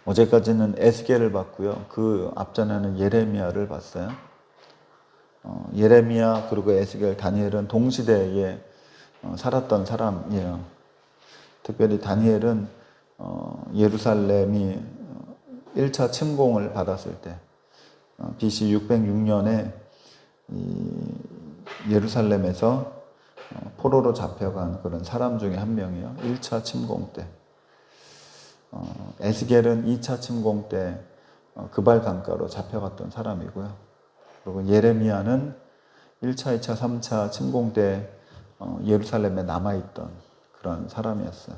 어제까지는 에스겔을 봤고요. 그 앞전에는 예레미야를 봤어요. 예레미야 그리고 에스겔, 다니엘은 동시대에 살았던 사람이에요. 특별히 다니엘은 예루살렘이 1차 침공을 받았을 때 BC 606년에 예루살렘에서 포로로 잡혀간 그런 사람 중에 한 명이에요. 1차 침공 때. 에스겔은 2차 침공 때 그발 강가로 잡혀갔던 사람이고요. 그리고 예레미야는 1차, 2차, 3차 침공 때 예루살렘에 남아있던 그런 사람이었어요.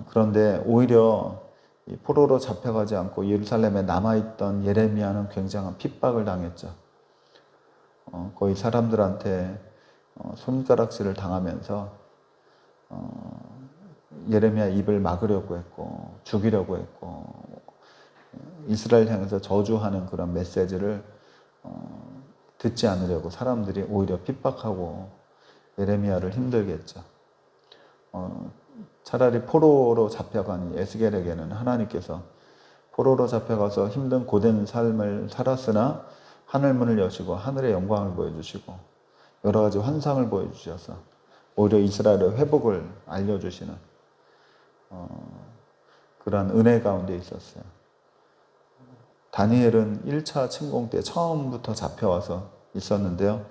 그런데 오히려 포로로 잡혀가지 않고 예루살렘에 남아있던 예레미야는 굉장한 핍박을 당했죠. 거의 사람들한테 손가락질을 당하면서 예레미야 입을 막으려고 했고 죽이려고 했고 이스라엘 향해서 저주하는 그런 메시지를 듣지 않으려고 사람들이 오히려 핍박하고 예레미야를 힘들게 했죠. 차라리 포로로 잡혀간 에스겔에게는 하나님께서 포로로 잡혀가서 힘든 고된 삶을 살았으나 하늘문을 여시고 하늘의 영광을 보여주시고 여러 가지 환상을 보여주셔서 오히려 이스라엘의 회복을 알려주시는 그러한 은혜 가운데 있었어요. 다니엘은 1차 침공 때 처음부터 잡혀와서 있었는데요.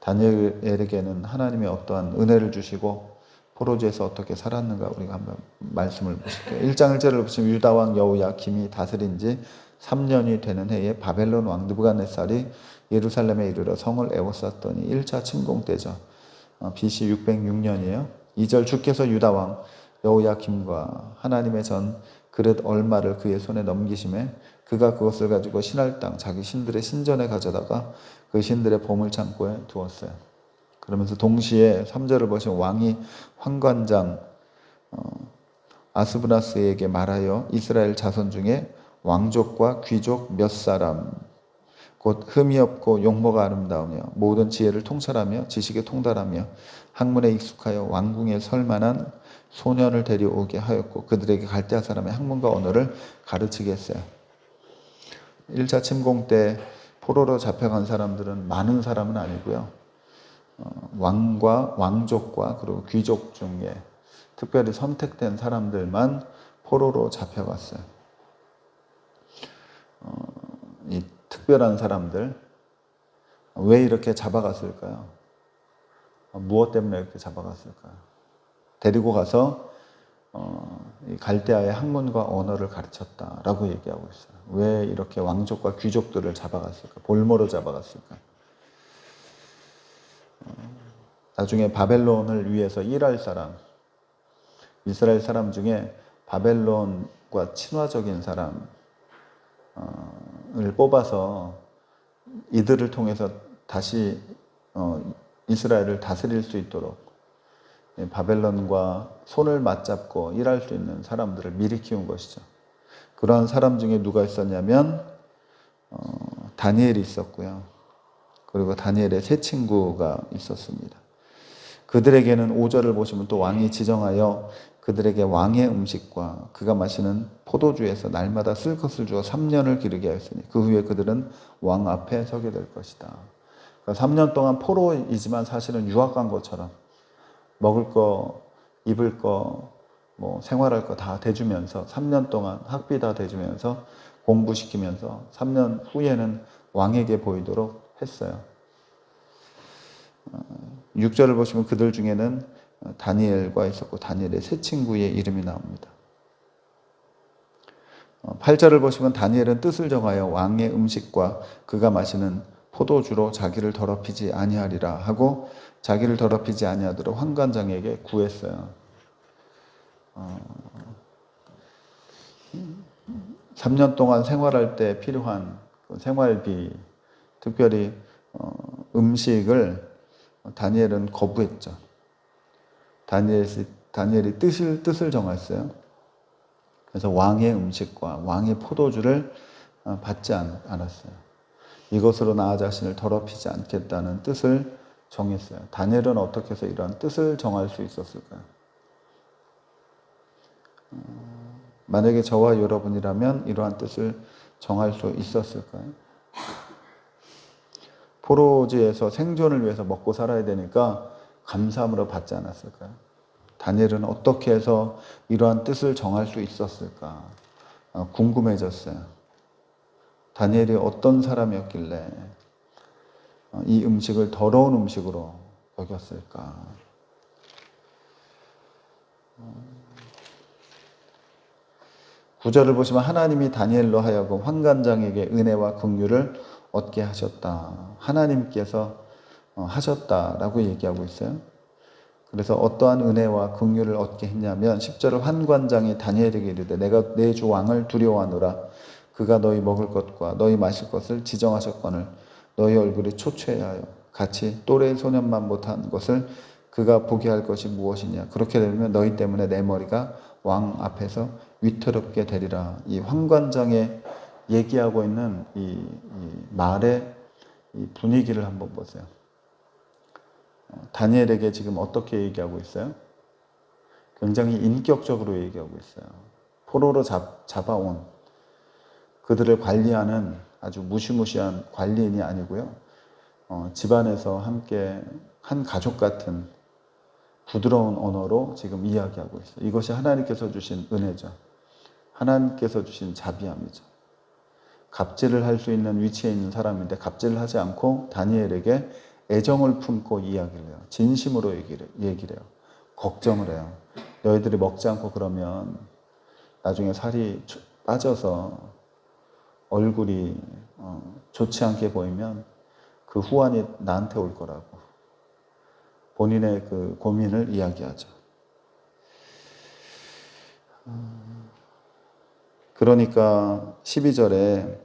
다니엘에게는 하나님이 어떠한 은혜를 주시고 포로지에서 어떻게 살았는가 우리가 한번 말씀을 보실게요. 1장 1절을 보시면 유다왕 여호야김이 다스린 지 3년이 되는 해에 바벨론 왕 느부갓네살이 예루살렘에 이르러 성을 에워쌌더니 1차 침공 때죠. BC 606년이에요. 2절 주께서 유다왕 여호야김과 하나님의 전 그릇 얼마를 그의 손에 넘기심에 그가 그것을 가지고 신할 땅 자기 신들의 신전에 가져다가 그 신들의 보물창고에 두었어요. 그러면서 동시에 3절을 보시면 왕이 환관장 아스브나스에게 말하여 이스라엘 자손 중에 왕족과 귀족 몇 사람 곧 흠이 없고 용모가 아름다우며 모든 지혜를 통찰하며 지식에 통달하며 학문에 익숙하여 왕궁에 설 만한 소년을 데려오게 하였고 그들에게 갈대아 사람의 학문과 언어를 가르치게 했어요. 1차 침공 때 포로로 잡혀간 사람들은 많은 사람은 아니고요. 왕과 왕족과 그리고 귀족 중에 특별히 선택된 사람들만 포로로 잡혀갔어요. 이 특별한 사람들 왜 이렇게 잡아갔을까요? 무엇 때문에 이렇게 잡아갔을까요? 데리고 가서 갈대아의 학문과 언어를 가르쳤다라고 얘기하고 있어요. 왜 이렇게 왕족과 귀족들을 잡아갔을까? 볼모로 잡아갔을까? 나중에 바벨론을 위해서 일할 사람, 이스라엘 사람 중에 바벨론과 친화적인 사람을 뽑아서 이들을 통해서 다시 이스라엘을 다스릴 수 있도록 바벨론과 손을 맞잡고 일할 수 있는 사람들을 미리 키운 것이죠. 그러한 사람 중에 누가 있었냐면 다니엘이 있었고요. 그리고 다니엘의 세 친구가 있었습니다. 그들에게는 5절을 보시면 또 왕이 지정하여 그들에게 왕의 음식과 그가 마시는 포도주에서 날마다 쓸 것을 주어 3년을 기르게 하였으니 그 후에 그들은 왕 앞에 서게 될 것이다. 그러니까 3년 동안 포로이지만 사실은 유학 간 것처럼 먹을 거, 입을 거, 뭐 생활할 거 다 대주면서 3년 동안 학비 다 대주면서 공부시키면서 3년 후에는 왕에게 보이도록 했어요. 6절을 보시면 그들 중에는 다니엘과 있었고 다니엘의 세 친구의 이름이 나옵니다. 8절을 보시면 다니엘은 뜻을 정하여 왕의 음식과 그가 마시는 포도주로 자기를 더럽히지 아니하리라 하고 자기를 더럽히지 아니하도록 환관장에게 구했어요. 3년 동안 생활할 때 필요한 생활비, 특별히 음식을 다니엘은 거부했죠. 다니엘이 뜻을 정했어요. 그래서 왕의 음식과 왕의 포도주를 받지 않았어요. 이것으로 나 자신을 더럽히지 않겠다는 뜻을 정했어요. 다니엘은 어떻게 해서 이런 뜻을 정할 수 있었을까요? 만약에 저와 여러분이라면 이러한 뜻을 정할 수 있었을까요? 포로지에서 생존을 위해서 먹고 살아야 되니까 감사함으로 받지 않았을까요? 다니엘은 어떻게 해서 이러한 뜻을 정할 수 있었을까? 궁금해졌어요. 다니엘이 어떤 사람이었길래 이 음식을 더러운 음식으로 여겼을까? 구절을 보시면 하나님이 다니엘로 하여금 환관장에게 은혜와 긍휼을 얻게 하셨다. 하나님께서 하셨다라고 얘기하고 있어요. 그래서 어떠한 은혜와 긍휼을 얻게 했냐면 10절을 환관장이 다니엘에게 이르되 내가 내 주 왕을 두려워하노라. 그가 너희 먹을 것과 너희 마실 것을 지정하셨거늘 너희 얼굴이 초췌하여 같이 또래 소년만 못한 것을 그가 보게 할 것이 무엇이냐. 그렇게 되면 너희 때문에 내 머리가 왕 앞에서 위태롭게 되리라. 이 환관장에 얘기하고 있는 이 말의 이 분위기를 한번 보세요. 다니엘에게 지금 어떻게 얘기하고 있어요? 굉장히 인격적으로 얘기하고 있어요. 포로로 잡아온 그들을 관리하는 아주 무시무시한 관리인이 아니고요. 집안에서 함께 한 가족 같은 부드러운 언어로 지금 이야기하고 있어요. 이것이 하나님께서 주신 은혜죠. 하나님께서 주신 자비함이죠. 갑질을 할 수 있는 위치에 있는 사람인데 갑질을 하지 않고 다니엘에게 애정을 품고 이야기를 해요. 진심으로 얘기를 해요. 걱정을 해요. 너희들이 먹지 않고 그러면 나중에 살이 빠져서 얼굴이 좋지 않게 보이면 그 후환이 나한테 올 거라고 본인의 그 고민을 이야기하죠. 그러니까 12절에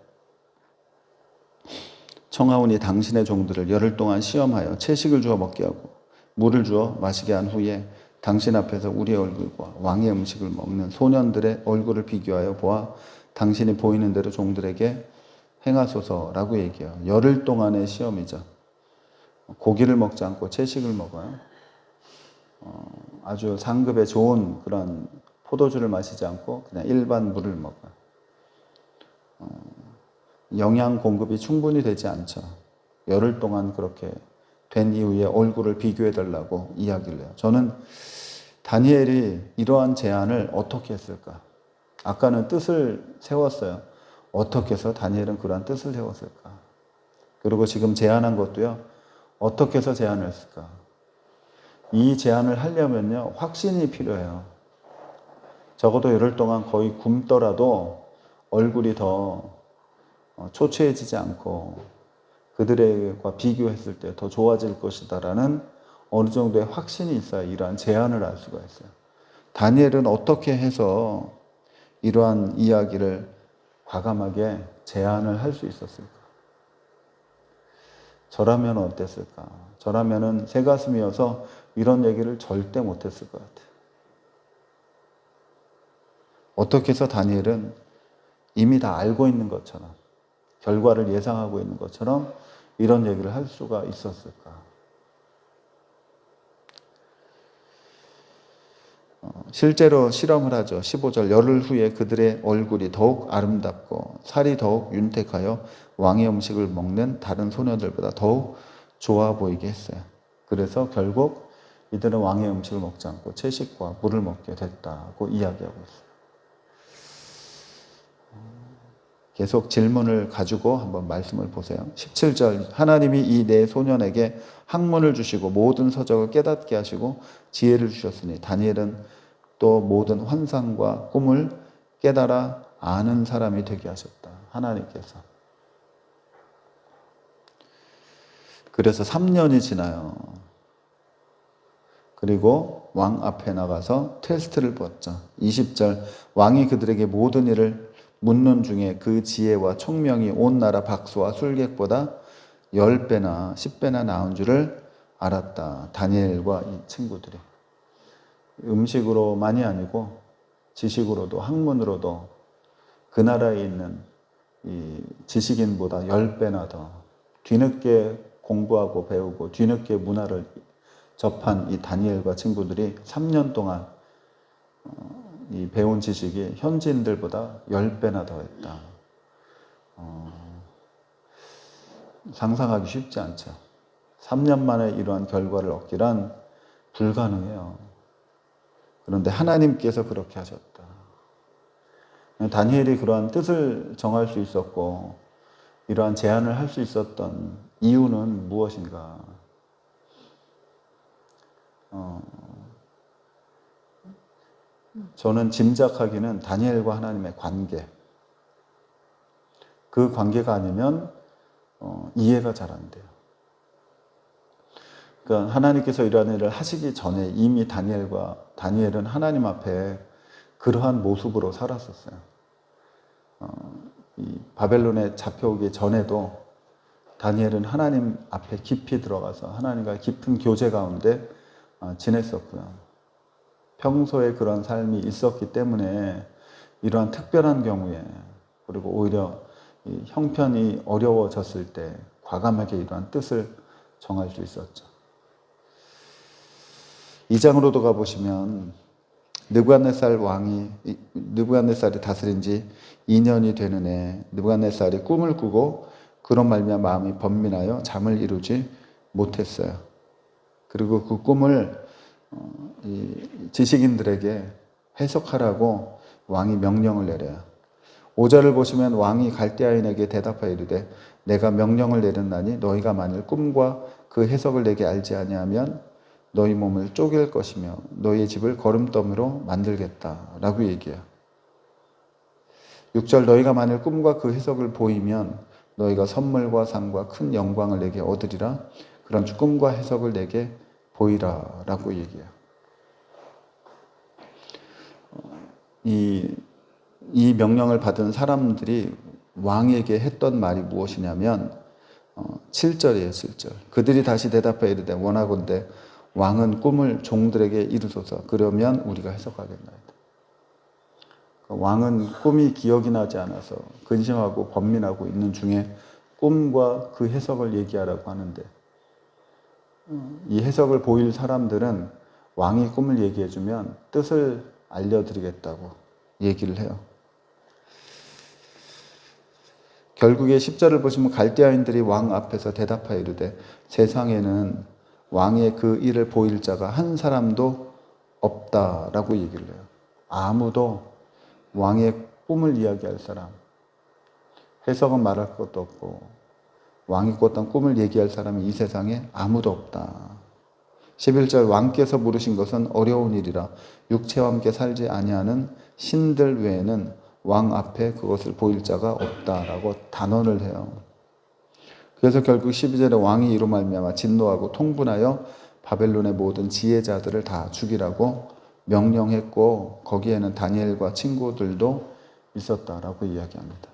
청하오니 당신의 종들을 열흘 동안 시험하여 채식을 주어 먹게 하고 물을 주어 마시게 한 후에 당신 앞에서 우리의 얼굴과 왕의 음식을 먹는 소년들의 얼굴을 비교하여 보아 당신이 보이는 대로 종들에게 행하소서라고 얘기해요. 열흘 동안의 시험이죠. 고기를 먹지 않고 채식을 먹어요. 아주 상급에 좋은 그런 포도주를 마시지 않고 그냥 일반 물을 먹어요. 영양 공급이 충분히 되지 않죠. 열흘 동안 그렇게 된 이후에 얼굴을 비교해 달라고 이야기를 해요. 저는 다니엘이 이러한 제안을 어떻게 했을까? 아까는 뜻을 세웠어요. 어떻게 해서 다니엘은 그러한 뜻을 세웠을까? 그리고 지금 제안한 것도요. 어떻게 해서 제안을 했을까? 이 제안을 하려면요. 확신이 필요해요. 적어도 열흘 동안 거의 굶더라도 얼굴이 더 초췌해지지 않고 그들과 비교했을 때 더 좋아질 것이다라는 어느 정도의 확신이 있어야 이러한 제안을 할 수가 있어요. 다니엘은 어떻게 해서 이러한 이야기를 과감하게 제안을 할 수 있었을까? 저라면 어땠을까? 저라면은 새가슴이어서 이런 얘기를 절대 못했을 것 같아요. 어떻게 해서 다니엘은 이미 다 알고 있는 것처럼 결과를 예상하고 있는 것처럼 이런 얘기를 할 수가 있었을까? 실제로 실험을 하죠. 15절 열흘 후에 그들의 얼굴이 더욱 아름답고 살이 더욱 윤택하여 왕의 음식을 먹는 다른 소녀들보다 더욱 좋아 보이게 했어요. 그래서 결국 이들은 왕의 음식을 먹지 않고 채식과 물을 먹게 됐다고 이야기하고 있어요. 계속 질문을 가지고 한번 말씀을 보세요. 17절 하나님이 이 네 소년에게 학문을 주시고 모든 서적을 깨닫게 하시고 지혜를 주셨으니 다니엘은 또 모든 환상과 꿈을 깨달아 아는 사람이 되게 하셨다. 하나님께서. 그래서 3년이 지나요. 그리고 왕 앞에 나가서 테스트를 받죠. 20절 왕이 그들에게 모든 일을 묻는 중에 그 지혜와 총명이 온 나라 박수와 술객보다 10배나 10배나 나은 줄을 알았다. 다니엘과 이 친구들이. 음식으로만이 아니고 지식으로도 학문으로도 그 나라에 있는 이 지식인보다 10배나 더 뒤늦게 공부하고 배우고 뒤늦게 문화를 접한 이 다니엘과 친구들이 3년 동안 이 배운 지식이 현지인들보다 10배나 더했다. 상상하기 쉽지 않죠. 3년 만에 이러한 결과를 얻기란 불가능해요. 그런데 하나님께서 그렇게 하셨다. 다니엘이 그러한 뜻을 정할 수 있었고 이러한 제안을 할 수 있었던 이유는 무엇인가? 저는 짐작하기는 다니엘과 하나님의 관계, 그 관계가 아니면 이해가 잘 안 돼요. 그러니까 하나님께서 이러한 일을 하시기 전에 이미 다니엘은 하나님 앞에 그러한 모습으로 살았었어요. 이 바벨론에 잡혀오기 전에도 다니엘은 하나님 앞에 깊이 들어가서 하나님과 깊은 교제 가운데 지냈었고요. 평소에 그런 삶이 있었기 때문에 이러한 특별한 경우에 그리고 오히려 형편이 어려워졌을 때 과감하게 이러한 뜻을 정할 수 있었죠. 2장으로도 가보시면 느부갓네살이 다스린 지 2년이 되는 해 느부갓네살이 꿈을 꾸고 그로 말미암아 마음이 번민하여 잠을 이루지 못했어요. 그리고 그 꿈을 지식인들에게 해석하라고 왕이 명령을 내려요. 5절을 보시면 왕이 갈대아인에게 대답하여 이르되 내가 명령을 내렸나니 너희가 만일 꿈과 그 해석을 내게 알지 아니하면 너희 몸을 쪼갤 것이며 너희의 집을 거름더미로 만들겠다라고 얘기해요. 6절 너희가 만일 꿈과 그 해석을 보이면 너희가 선물과 상과 큰 영광을 내게 얻으리라. 그런 꿈과 해석을 내게 보이라 라고 얘기해요. 이 명령을 받은 사람들이 왕에게 했던 말이 무엇이냐면 7절이에요. 7절. 그들이 다시 대답하여 이르되 원하건대 왕은 꿈을 종들에게 이루소서. 그러면 우리가 해석하겠나이다. 왕은 꿈이 기억이 나지 않아서 근심하고 번민하고 있는 중에 꿈과 그 해석을 얘기하라고 하는데 이 해석을 보일 사람들은 왕이 꿈을 얘기해주면 뜻을 알려드리겠다고 얘기를 해요. 결국에 10절을 보시면 갈대아인들이 왕 앞에서 대답하여 이르되 세상에는 왕의 그 일을 보일 자가 한 사람도 없다라고 얘기를 해요. 아무도 왕의 꿈을 이야기할 사람, 해석은 말할 것도 없고 왕이 꿨던 꿈을 얘기할 사람이 이 세상에 아무도 없다. 11절 왕께서 물으신 것은 어려운 일이라 육체와 함께 살지 아니하는 신들 외에는 왕 앞에 그것을 보일 자가 없다라고 단언을 해요. 그래서 결국 12절에 왕이 이로 말미암아 진노하고 통분하여 바벨론의 모든 지혜자들을 다 죽이라고 명령했고 거기에는 다니엘과 친구들도 있었다라고 이야기합니다.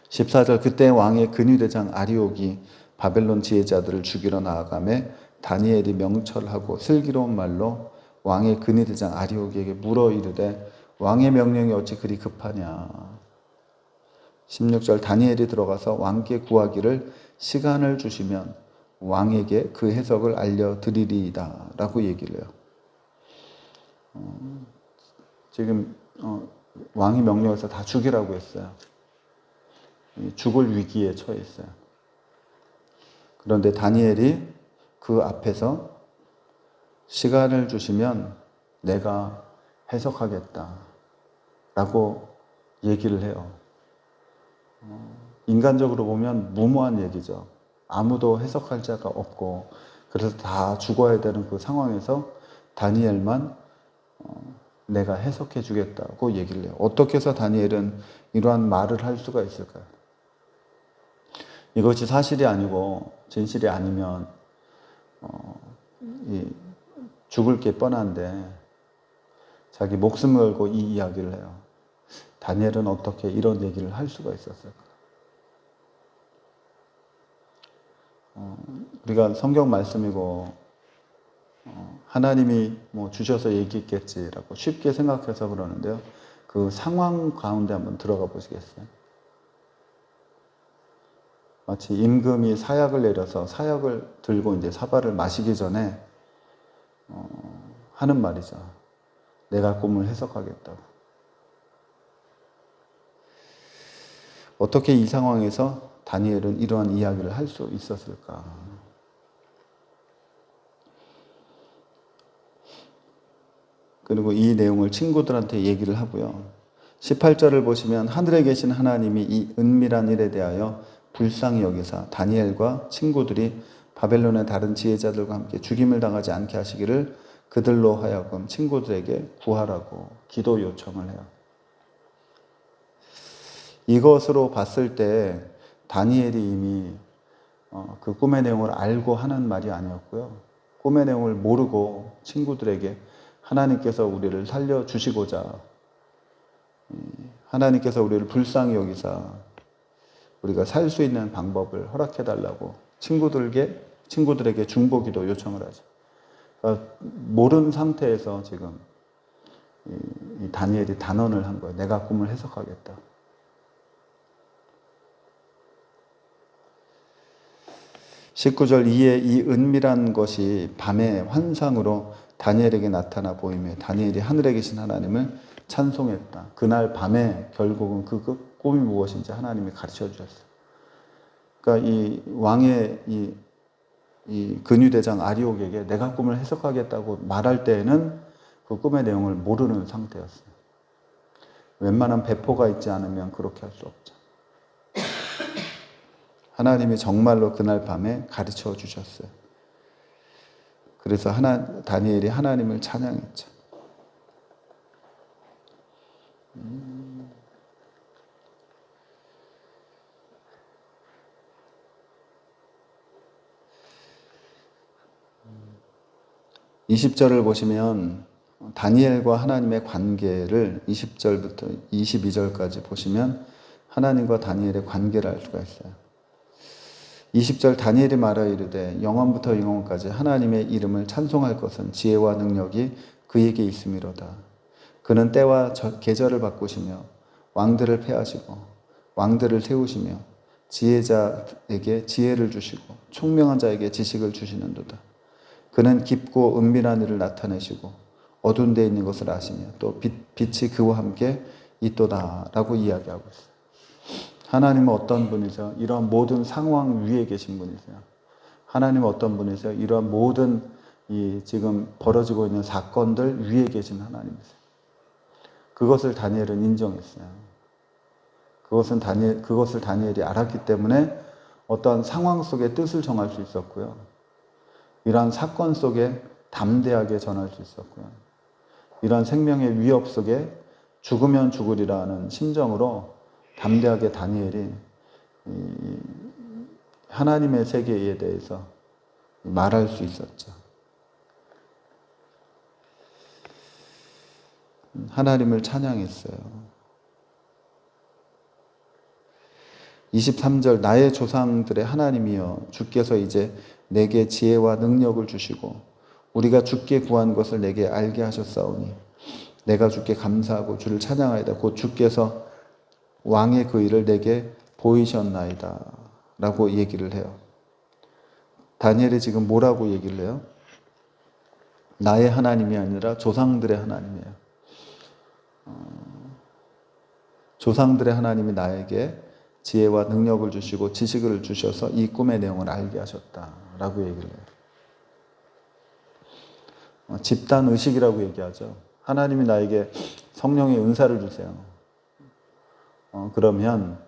14절 그때 왕의 근위대장 아리옥이 바벨론 지혜자들을 죽이러 나아가매 다니엘이 명철하고 슬기로운 말로 왕의 근위대장 아리옥에게 물어 이르되 왕의 명령이 어찌 그리 급하냐. 16절 다니엘이 들어가서 왕께 구하기를 시간을 주시면 왕에게 그 해석을 알려드리리이다 라고 얘기를 해요. 지금 왕이 명령해서 다 죽이라고 했어요. 죽을 위기에 처해 있어요. 그런데 다니엘이 그 앞에서 시간을 주시면 내가 해석하겠다 라고 얘기를 해요. 인간적으로 보면 무모한 얘기죠. 아무도 해석할 자가 없고 그래서 다 죽어야 되는 그 상황에서 다니엘만 내가 해석해 주겠다고 얘기를 해요. 어떻게 해서 다니엘은 이러한 말을 할 수가 있을까요? 이것이 사실이 아니고 진실이 아니면 죽을 게 뻔한데 자기 목숨을 걸고 이 이야기를 해요. 다니엘은 어떻게 이런 얘기를 할 수가 있었을까? 우리가 성경 말씀이고 하나님이 뭐 주셔서 얘기했겠지라고 쉽게 생각해서 그러는데요. 그 상황 가운데 한번 들어가 보시겠어요? 마치 임금이 사약을 내려서 사약을 들고 이제 사발을 마시기 전에 하는 말이죠. 내가 꿈을 해석하겠다고. 어떻게 이 상황에서 다니엘은 이러한 이야기를 할 수 있었을까? 그리고 이 내용을 친구들한테 얘기를 하고요. 18절을 보시면 하늘에 계신 하나님이 이 은밀한 일에 대하여 불쌍히 여기사 다니엘과 친구들이 바벨론의 다른 지혜자들과 함께 죽임을 당하지 않게 하시기를 그들로 하여금 친구들에게 구하라고 기도 요청을 해요. 이것으로 봤을 때 다니엘이 이미 그 꿈의 내용을 알고 하는 말이 아니었고요. 꿈의 내용을 모르고 친구들에게 하나님께서 우리를 살려주시고자 하나님께서 우리를 불쌍히 여기사 우리가 살 수 있는 방법을 허락해달라고 친구들에게 중보기도 요청을 하죠. 그러니까 모르는 상태에서 지금 이 다니엘이 단언을 한 거예요. 내가 꿈을 해석하겠다. 19절 이에 이 은밀한 것이 밤의 환상으로 다니엘에게 나타나 보이며 다니엘이 하늘에 계신 하나님을 찬송했다. 그날 밤에 결국은 그 꿈이 무엇인지 하나님이 가르쳐 주셨어요. 그러니까 이 왕의 이 근위대장 아리옥에게 내가 꿈을 해석하겠다고 말할 때에는 그 꿈의 내용을 모르는 상태였어요. 웬만한 배포가 있지 않으면 그렇게 할 수 없죠. 하나님이 정말로 그날 밤에 가르쳐 주셨어요. 그래서 다니엘이 하나님을 찬양했죠. 음. 20절을 보시면 다니엘과 하나님의 관계를 20절부터 22절까지 보시면 하나님과 다니엘의 관계를 알 수가 있어요. 20절 다니엘이 말하여 이르되 영원부터 영원까지 하나님의 이름을 찬송할 것은 지혜와 능력이 그에게 있음이로다. 그는 때와 계절을 바꾸시며 왕들을 패하시고 왕들을 세우시며 지혜자에게 지혜를 주시고 총명한 자에게 지식을 주시는도다. 그는 깊고 은밀한 일을 나타내시고 어두운 데 있는 것을 아시며 또 빛이 그와 함께 있도다라고 이야기하고 있어요. 하나님은 어떤 분이세요? 이러한 모든 상황 위에 계신 분이세요. 하나님은 어떤 분이세요? 이러한 모든 이 지금 벌어지고 있는 사건들 위에 계신 하나님이세요. 그것을 다니엘은 인정했어요. 그것을 다니엘이 알았기 때문에 어떤 상황 속에 뜻을 정할 수 있었고요. 이러한 사건 속에 담대하게 전할 수 있었고요. 이러한 생명의 위협 속에 죽으면 죽으리라는 심정으로 담대하게 다니엘이 하나님의 세계에 대해서 말할 수 있었죠. 하나님을 찬양했어요. 23절 나의 조상들의 하나님이여 주께서 이제 내게 지혜와 능력을 주시고 우리가 주께 구한 것을 내게 알게 하셨사오니 내가 주께 감사하고 주를 찬양하이다. 곧 주께서 왕의 그 일을 내게 보이셨나이다 라고 얘기를 해요. 다니엘이 지금 뭐라고 얘기를 해요? 나의 하나님이 아니라 조상들의 하나님이에요. 조상들의 하나님이 나에게 지혜와 능력을 주시고 지식을 주셔서 이 꿈의 내용을 알게 하셨다라고 얘기를 해요. 집단 의식이라고 얘기하죠. 하나님이 나에게 성령의 은사를 주세요. 그러면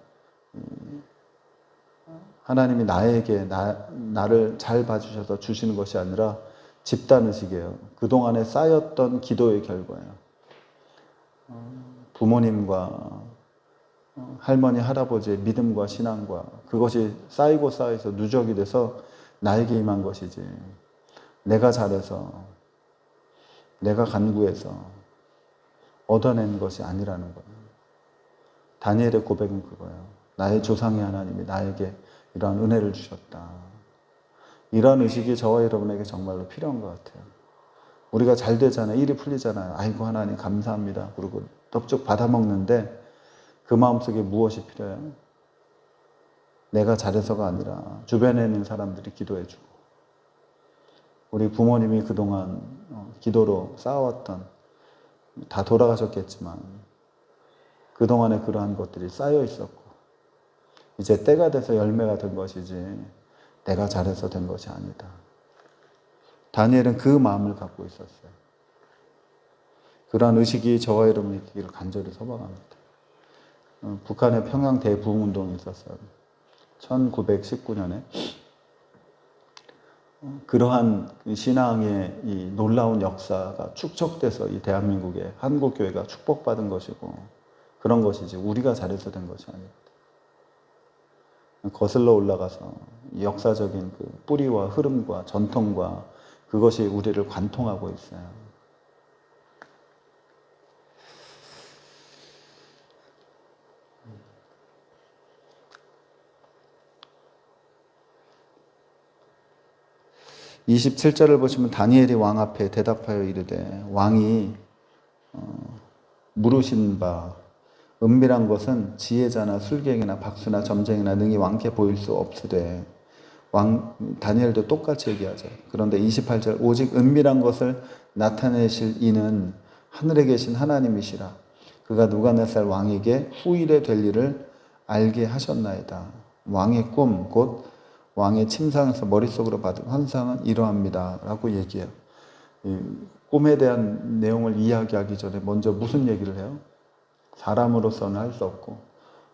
하나님이 나에게 나를 잘 봐주셔서 주시는 것이 아니라 집단 의식이에요. 그동안에 쌓였던 기도의 결과예요. 부모님과 할머니, 할아버지의 믿음과 신앙과 그것이 쌓이고 쌓여서 누적이 돼서 나에게 임한 것이지 내가 잘해서 내가 간구해서 얻어낸 것이 아니라는 거예요. 다니엘의 고백은 그거예요. 나의 조상의 하나님이 나에게 이러한 은혜를 주셨다. 이러한 의식이 저와 여러분에게 정말로 필요한 것 같아요. 우리가 잘 되잖아요. 일이 풀리잖아요. 아이고 하나님 감사합니다. 그리고 떡쭉 받아먹는데 그 마음속에 무엇이 필요해요? 내가 잘해서가 아니라 주변에 있는 사람들이 기도해주고 우리 부모님이 그동안 기도로 쌓아왔던 다 돌아가셨겠지만 그동안에 그러한 것들이 쌓여 있었고 이제 때가 돼서 열매가 된 것이지 내가 잘해서 된 것이 아니다. 다니엘은 그 마음을 갖고 있었어요. 그러한 의식이 저와 여러분이 있기를 간절히 소망합니다. 북한의 평양 대부흥운동이 있었어요. 1919년에 그러한 신앙의 이 놀라운 역사가 축적돼서 이 대한민국의 한국교회가 축복받은 것이고 그런 것이지 우리가 잘해서 된 것이 아닙니다. 거슬러 올라가서 역사적인 그 뿌리와 흐름과 전통과 그것이 우리를 관통하고 있어요. (27절을) 보시면 다니엘이 왕 앞에 대답하여 이르되 왕이 물으신 바 은밀한 것은 지혜자나 술객이나 박수나 점쟁이나 능히 왕께 보일 수 없으되 다니엘도 똑같이 얘기하죠. 그런데 28절 오직 은밀한 것을 나타내실 이는 하늘에 계신 하나님이시라. 그가 누가네살 왕에게 후일에 될 일을 알게 하셨나이다. 왕의 꿈 곧 왕의 침상에서 머릿속으로 받은 환상은 이러합니다 라고 얘기해요. 꿈에 대한 내용을 이야기하기 전에 먼저 무슨 얘기를 해요? 사람으로서는 할 수 없고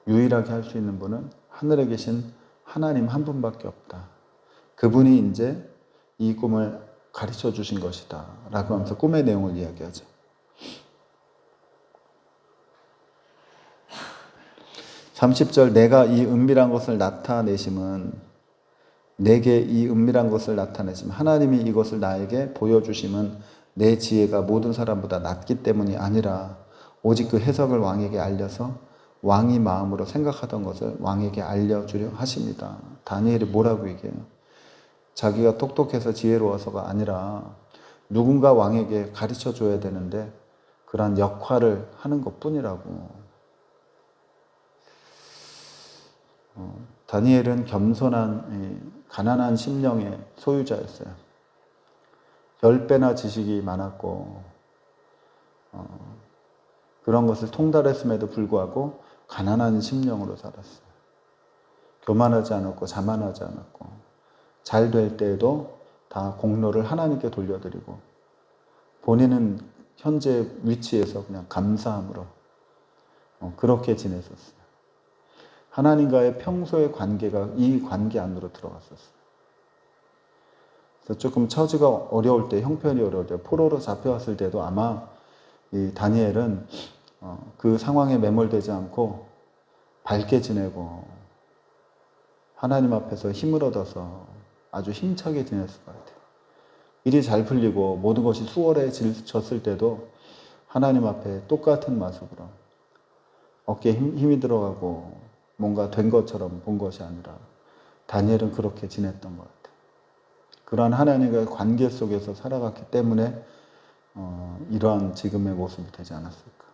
유일하게 할 수 있는 분은 하늘에 계신 하나님 한 분밖에 없다. 그분이 이제 이 꿈을 가르쳐 주신 것이다 라고 하면서 꿈의 내용을 이야기하죠. 30절 내가 이 은밀한 것을 나타내심은 내게 이 은밀한 것을 나타내심 하나님이 이것을 나에게 보여주심은 내 지혜가 모든 사람보다 낮기 때문이 아니라 오직 그 해석을 왕에게 알려서 왕이 마음으로 생각하던 것을 왕에게 알려주려 하십니다. 다니엘이 뭐라고 얘기해요? 자기가 똑똑해서 지혜로워서가 아니라 누군가 왕에게 가르쳐 줘야 되는데 그러한 역할을 하는 것뿐이라고. 다니엘은 겸손한 가난한 심령의 소유자였어요. 10배나 지식이 많았고 그런 것을 통달했음에도 불구하고 가난한 심령으로 살았어요. 교만하지 않았고 자만하지 않았고 잘 될 때에도 다 공로를 하나님께 돌려드리고 본인은 현재 위치에서 그냥 감사함으로 그렇게 지냈었어요. 하나님과의 평소의 관계가 이 관계 안으로 들어갔었어요. 그래서 조금 처지가 어려울 때, 형편이 어려울 때, 포로로 잡혀왔을 때도 아마 이 다니엘은 그 상황에 매몰되지 않고 밝게 지내고 하나님 앞에서 힘을 얻어서 아주 힘차게 지냈을 것 같아요. 일이 잘 풀리고 모든 것이 수월해졌을 때도 하나님 앞에 똑같은 모습으로 어깨에 힘이 들어가고 뭔가 된 것처럼 본 것이 아니라 다니엘은 그렇게 지냈던 것 같아요. 그러한 하나님과의 관계 속에서 살아갔기 때문에 이러한 지금의 모습이 되지 않았을까.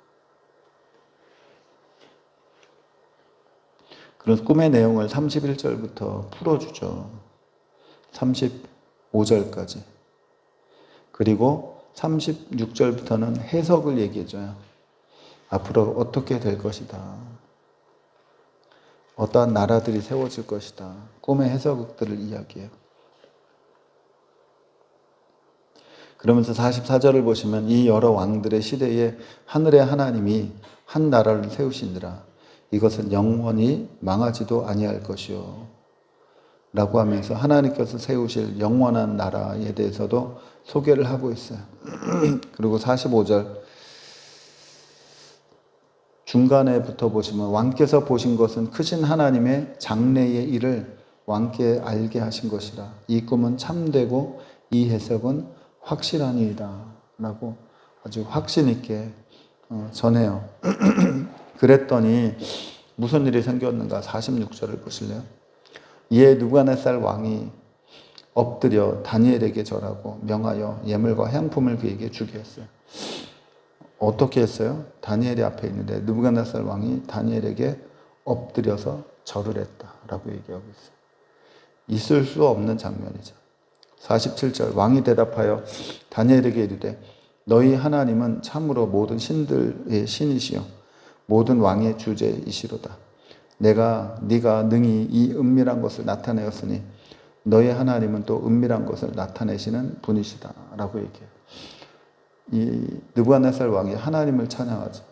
그래서 꿈의 내용을 31절부터 풀어주죠. 35절까지. 그리고 36절부터는 해석을 얘기해줘요. 앞으로 어떻게 될 것이다. 어떠한 나라들이 세워질 것이다. 꿈의 해석들을 이야기해요. 그러면서 44절을 보시면 이 여러 왕들의 시대에 하늘의 하나님이 한 나라를 세우시니라. 이것은 영원히 망하지도 아니할 것이요. 라고 하면서 하나님께서 세우실 영원한 나라에 대해서도 소개를 하고 있어요. 그리고 45절 중간에부터 보시면 왕께서 보신 것은 크신 하나님의 장래의 일을 왕께 알게 하신 것이라. 이 꿈은 참되고 이 해석은 확실하니이다. 라고 아주 확신 있게 전해요. 그랬더니 무슨 일이 생겼는가 46절을 보실래요? 이에 누가네살 왕이 엎드려 다니엘에게 절하고 명하여 예물과 향품을 그에게 주게 했어요. 어떻게 했어요? 다니엘이 앞에 있는데 느부갓네살 왕이 다니엘에게 엎드려서 절을 했다라고 얘기하고 있어요. 있을 수 없는 장면이죠. 47절 왕이 대답하여 다니엘에게 이르되 너희 하나님은 참으로 모든 신들의 신이시요 모든 왕의 주제이시로다. 네가 능히 이 은밀한 것을 나타내었으니 너희 하나님은 또 은밀한 것을 나타내시는 분이시다 라고 얘기해요. 이 느부갓네살 왕이 하나님을 찬양하죠.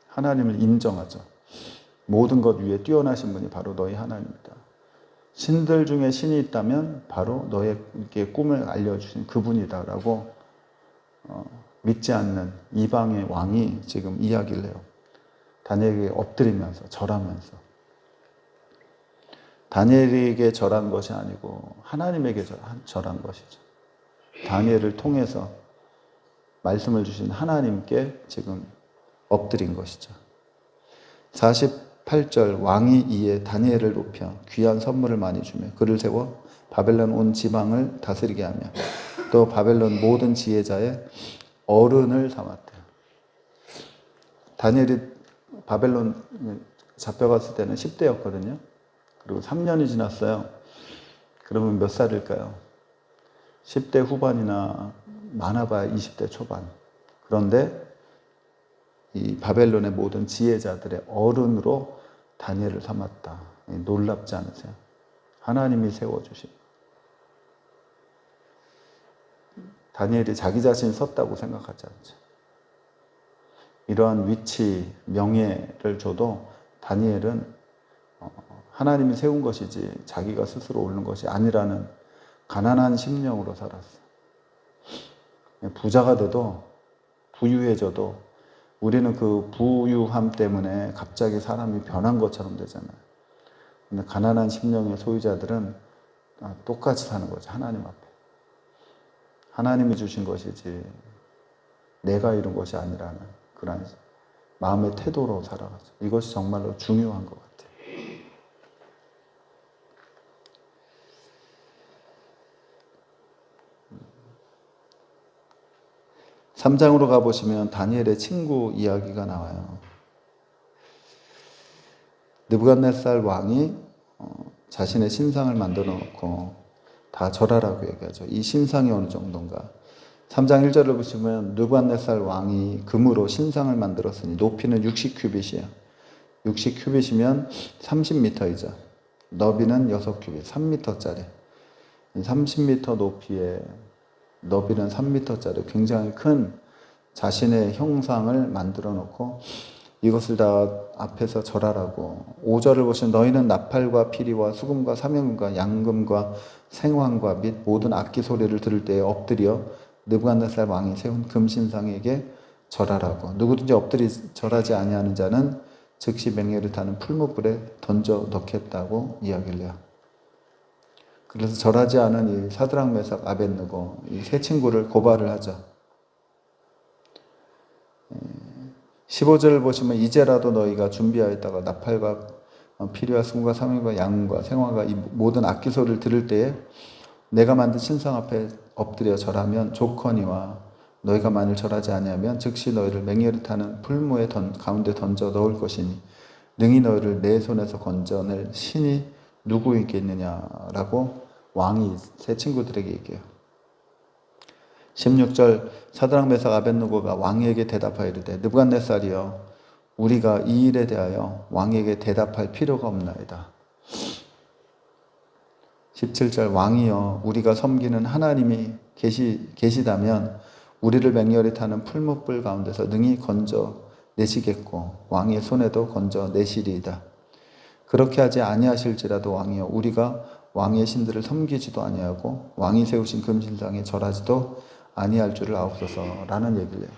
하나님을 인정하죠. 모든 것 위에 뛰어나신 분이 바로 너희 하나님이다. 신들 중에 신이 있다면 바로 너에게 꿈을 알려주신 그분이다 라고 믿지 않는 이방의 왕이 지금 이야기를 해요. 다니엘에게 엎드리면서 절하면서. 다니엘에게 절한 것이 아니고 하나님에게 절한 것이죠. 다니엘을 통해서 말씀을 주신 하나님께 지금 엎드린 것이죠. 48절 왕이 이에 다니엘을 높여 귀한 선물을 많이 주며 그를 세워 바벨론 온 지방을 다스리게 하며 또 바벨론 모든 지혜자의 어른을 삼았대요. 다니엘이 바벨론 잡혀갔을 때는 10대였거든요. 그리고 3년이 지났어요. 그러면 몇 살일까요? 10대 후반이나 많아봐야 20대 초반. 그런데 이 바벨론의 모든 지혜자들의 어른으로 다니엘을 삼았다. 놀랍지 않으세요? 하나님이 세워주신. 다니엘이 자기 자신이 섰다고 생각하지 않죠. 이러한 위치, 명예를 줘도 다니엘은 하나님이 세운 것이지 자기가 스스로 오른 것이 아니라는 가난한 심령으로 살았어요. 부자가 돼도 부유해져도 우리는 그 부유함 때문에 갑자기 사람이 변한 것처럼 되잖아요. 근데 가난한 심령의 소유자들은 똑같이 사는 거죠. 하나님 앞에. 하나님이 주신 것이지 내가 이룬 것이 아니라는 그런 마음의 태도로 살아가죠. 이것이 정말로 중요한 것 같아요. 3장으로 가보시면 다니엘의 친구 이야기가 나와요. 느부갓네살 왕이 자신의 신상을 만들어 놓고 다 절하라고 얘기하죠. 이 신상이 어느 정도인가. 3장 1절을 보시면 느부갓네살 왕이 금으로 신상을 만들었으니 높이는 60큐빗이에요. 60큐빗이면 30m이죠. 너비는 6큐빗, 3m짜리. 30m 높이에 너비는 3m짜리 굉장히 큰 자신의 형상을 만들어 놓고 이것을 다 앞에서 절하라고. 5절을 보시면 너희는 나팔과 피리와 수금과 사명금과 양금과 생황과 및 모든 악기 소리를 들을 때에 엎드려 느부갓네살 왕이 세운 금신상에게 절하라고. 누구든지 엎드리 절하지 아니하는 자는 즉시 맹렬히 타는 풀무불에 던져 넣겠다고 이야기를 해요. 그래서 절하지 않은 이 사드락 메삭 아벳느고 이 세 친구를 고발을 하죠. 15절을 보시면 이제라도 너희가 준비하였다가 나팔과 피리와 수금과 사명과 양과 생화가 이 모든 악기 소리를 들을 때에 내가 만든 신상 앞에 엎드려 절하면 좋거니와 너희가 만일 절하지 아니하면 즉시 너희를 맹렬히 타는 풀무의 가운데 던져 넣을 것이니 능히 너희를 내 손에서 건져낼 신이 누구 있겠느냐라고 왕이 세 친구들에게 얘기해요. 16절 사드락 메삭 아벳느고가 왕에게 대답하여 이르되 느부갓네살이여 우리가 이 일에 대하여 왕에게 대답할 필요가 없나이다. 17절 왕이여 우리가 섬기는 하나님이 계시다면 우리를 맹렬히 타는 풀무불 가운데서 능히 건져 내시겠고 왕의 손에도 건져 내시리이다. 그렇게 하지 아니하실지라도 왕이여 우리가 왕의 신들을 섬기지도 아니하고 왕이 세우신 금신상에 절하지도 아니할 줄을 아옵소서라는 얘기를 해요.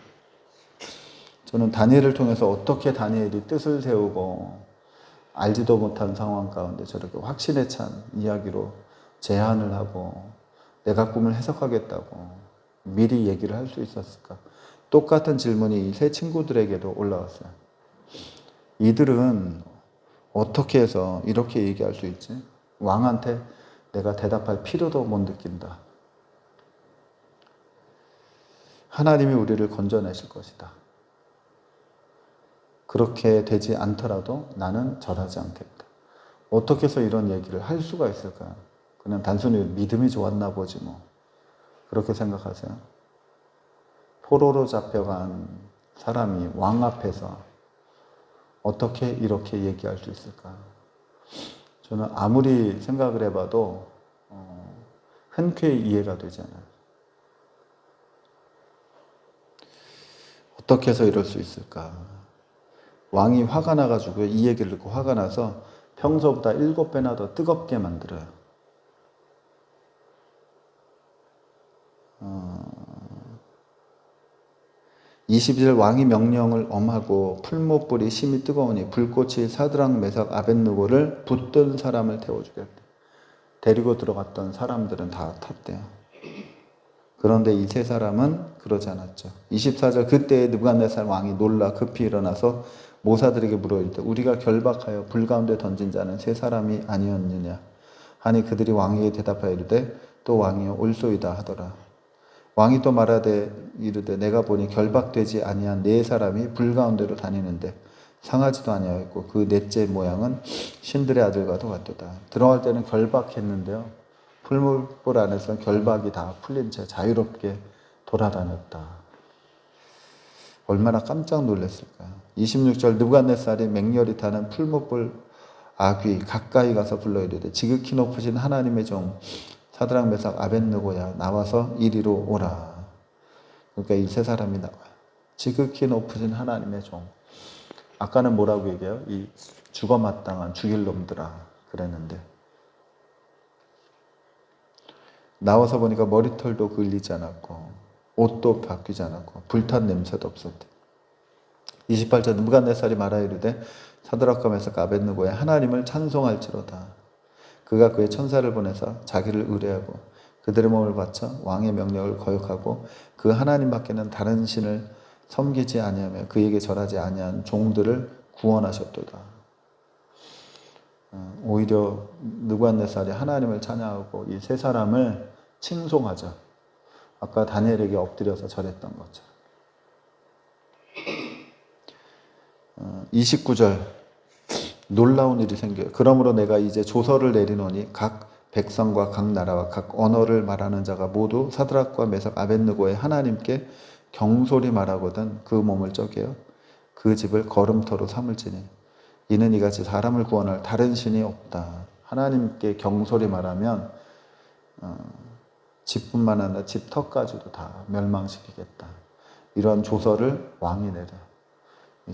저는 다니엘을 통해서 어떻게 다니엘이 뜻을 세우고 알지도 못한 상황 가운데 저렇게 확신에 찬 이야기로 제안을 하고 내가 꿈을 해석하겠다고 미리 얘기를 할 수 있었을까? 똑같은 질문이 이 세 친구들에게도 올라왔어요. 이들은 어떻게 해서 이렇게 얘기할 수 있지? 왕한테 내가 대답할 필요도 못 느낀다. 하나님이 우리를 건져내실 것이다. 그렇게 되지 않더라도 나는 절하지 않겠다. 어떻게 해서 이런 얘기를 할 수가 있을까요? 그냥 단순히 믿음이 좋았나 보지 뭐. 그렇게 생각하세요? 포로로 잡혀간 사람이 왕 앞에서 어떻게 이렇게 얘기할 수 있을까? 저는 아무리 생각을 해봐도 흔쾌히 이해가 되지 않아요. 어떻게 해서 이럴 수 있을까? 왕이 화가 나가지고 이 얘기를 듣고 화가 나서 평소보다 7배나 더 뜨겁게 만들어요. 22절 왕이 명령을 엄하고 풀무불이 심히 뜨거우니 불꽃이 사드락 메삭 아벳느고를 붙든 사람을 태워주겠다. 데리고 들어갔던 사람들은 다 탔대요. 그런데 이 세 사람은 그러지 않았죠. 24절 그때에 느부갓네살 왕이 놀라 급히 일어나서 모사들에게 물어 이르되 우리가 결박하여 불 가운데 던진 자는 세 사람이 아니었느냐 하니 그들이 왕에게 대답하여 이르되 또 왕이여 올소이다 하더라. 왕이 또 말하되 이르되 내가 보니 결박되지 아니한 네 사람이 불 가운데로 다니는데 상하지도 아니하였고 그 넷째 모양은 신들의 아들과도 같도다. 들어갈 때는 결박했는데요. 풀무불 안에서 결박이 다 풀린 채 자유롭게 돌아다녔다. 얼마나 깜짝 놀랐을까요? 26절 느부갓네살이 맹렬히 타는 풀무불 아귀 가까이 가서 불러 이르되 지극히 높으신 하나님의 종 사드락 메삭 아벳느고야 나와서 이리로 오라. 그러니까 이 세 사람이 나와요. 지극히 높으신 하나님의 종. 아까는 뭐라고 얘기해요? 이 죽어 마땅한 죽일 놈들아 그랬는데 나와서 보니까 머리털도 그을리지 않았고 옷도 바뀌지 않았고 불탄 냄새도 없었대. 28절 느부갓네살이 말하여 이르되 사드락과 메삭 아벳느고야 하나님을 찬송할지로다. 그가 그의 천사를 보내서 자기를 의뢰하고 그들의 몸을 바쳐 왕의 명령을 거역하고 그 하나님밖에는 다른 신을 섬기지 아니하며 그에게 절하지 아니한 종들을 구원하셨도다. 오히려 느부갓네살이 하나님을 찬양하고 이 세 사람을 칭송하죠. 아까 다니엘에게 엎드려서 절했던 것처럼. 29절 놀라운 일이 생겨요. 그러므로 내가 이제 조서를 내리노니 각 백성과 각 나라와 각 언어를 말하는 자가 모두 사드락과 메삭 아벳느고의 하나님께 경솔히 말하거든 그 몸을 쪼개어 그 집을 거름터로 삼을지니 이는 이같이 사람을 구원할 다른 신이 없다. 하나님께 경솔히 말하면 집뿐만 아니라 집 터까지도 다 멸망시키겠다. 이런 조서를 왕이 내려.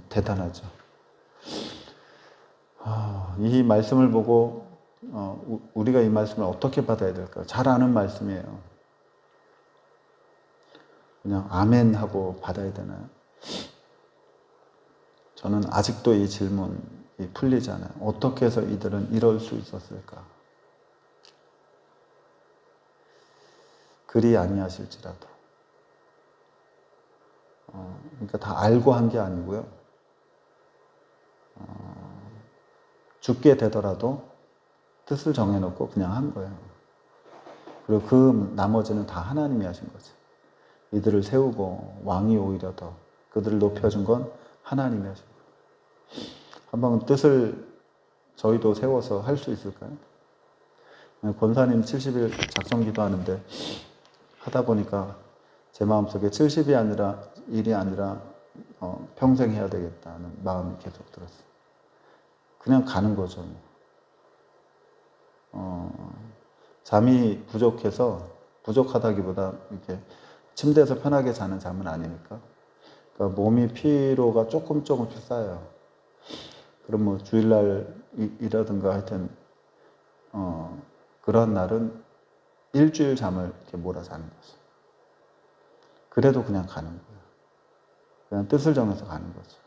대단하죠. 이 말씀을 보고 우리가 이 말씀을 어떻게 받아야 될까요? 잘 아는 말씀이에요. 그냥 아멘 하고 받아야 되나요? 저는 아직도 이 질문이 풀리지 않아요. 어떻게 해서 이들은 이럴 수 있었을까? 그리 아니하실지라도. 그러니까 다 알고 한 게 아니고요. 죽게 되더라도 뜻을 정해놓고 그냥 한 거예요. 그리고 그 나머지는 다 하나님이 하신 거죠. 이들을 세우고 왕이 오히려 더 그들을 높여준 건 하나님이 하신 거예요. 한번 뜻을 저희도 세워서 할 수 있을까요? 권사님 70일 작성기도 하는데 하다 보니까 제 마음속에 70일이 아니라 평생 해야 되겠다는 마음이 계속 들었어요. 그냥 가는 거죠. 잠이 부족하다기보다 이렇게 침대에서 편하게 자는 잠은 아니니까. 그러니까 몸이 피로가 조금씩 쌓여요. 그럼 뭐 주일날이라든가 하여튼 그런 날은 일주일 잠을 이렇게 몰아 자는 거죠. 그래도 그냥 가는 거예요. 그냥 뜻을 정해서 가는 거죠.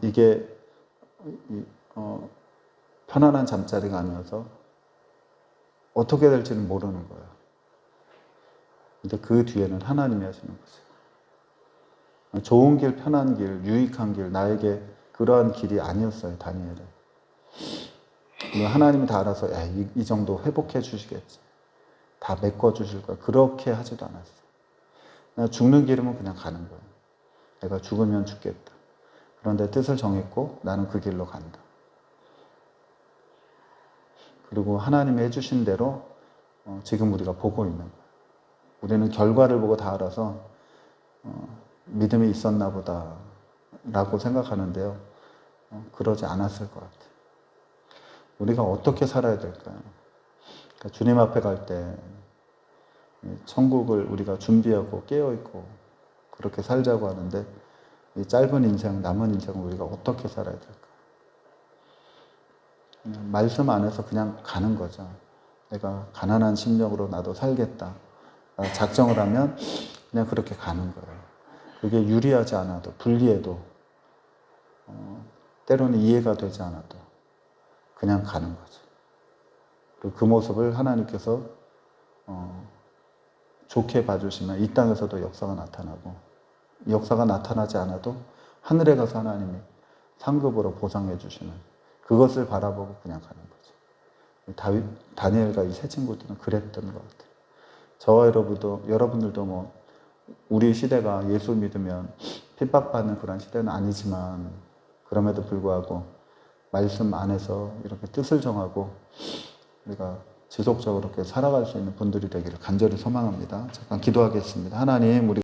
이게 편안한 잠자리가 아니어서 어떻게 될지는 모르는 거예요. 근데 그 뒤에는 하나님이 하시는 거죠. 좋은 길, 편한 길, 유익한 길, 나에게 그러한 길이 아니었어요, 다니엘은. 하나님이 다 알아서 이 정도 회복해 주시겠지. 다 메꿔 주실 거야. 그렇게 하지도 않았어요. 죽는 길이면 그냥 가는 거예요. 내가 죽으면 죽겠다. 그런데 뜻을 정했고 나는 그 길로 간다. 그리고 하나님이 해주신 대로 지금 우리가 보고 있는 거예요. 우리는 결과를 보고 다 알아서 믿음이 있었나 보다 라고 생각하는데요. 그러지 않았을 것 같아요. 우리가 어떻게 살아야 될까요? 그러니까 주님 앞에 갈 때 천국을 우리가 준비하고 깨어있고 그렇게 살자고 하는데 이 짧은 인생, 남은 인생을 우리가 어떻게 살아야 될까? 그냥 말씀 안에서 그냥 가는 거죠. 내가 가난한 심령으로 나도 살겠다. 작정을 하면 그냥 그렇게 가는 거예요. 그게 유리하지 않아도, 불리해도, 때로는 이해가 되지 않아도 그냥 가는 거죠. 그리고 그 모습을 하나님께서 좋게 봐주시면 이 땅에서도 역사가 나타나고, 역사가 나타나지 않아도 하늘에 가서 하나님이 상급으로 보상해 주시는 그것을 바라보고 그냥 가는 거죠. 다니엘과 이 세 친구들은 그랬던 것 같아요. 저와 여러분들도 뭐 우리 시대가 예수 믿으면 핍박받는 그런 시대는 아니지만 그럼에도 불구하고 말씀 안에서 이렇게 뜻을 정하고 우리가 지속적으로 이렇게 살아갈 수 있는 분들이 되기를 간절히 소망합니다. 잠깐 기도하겠습니다. 하나님, 우리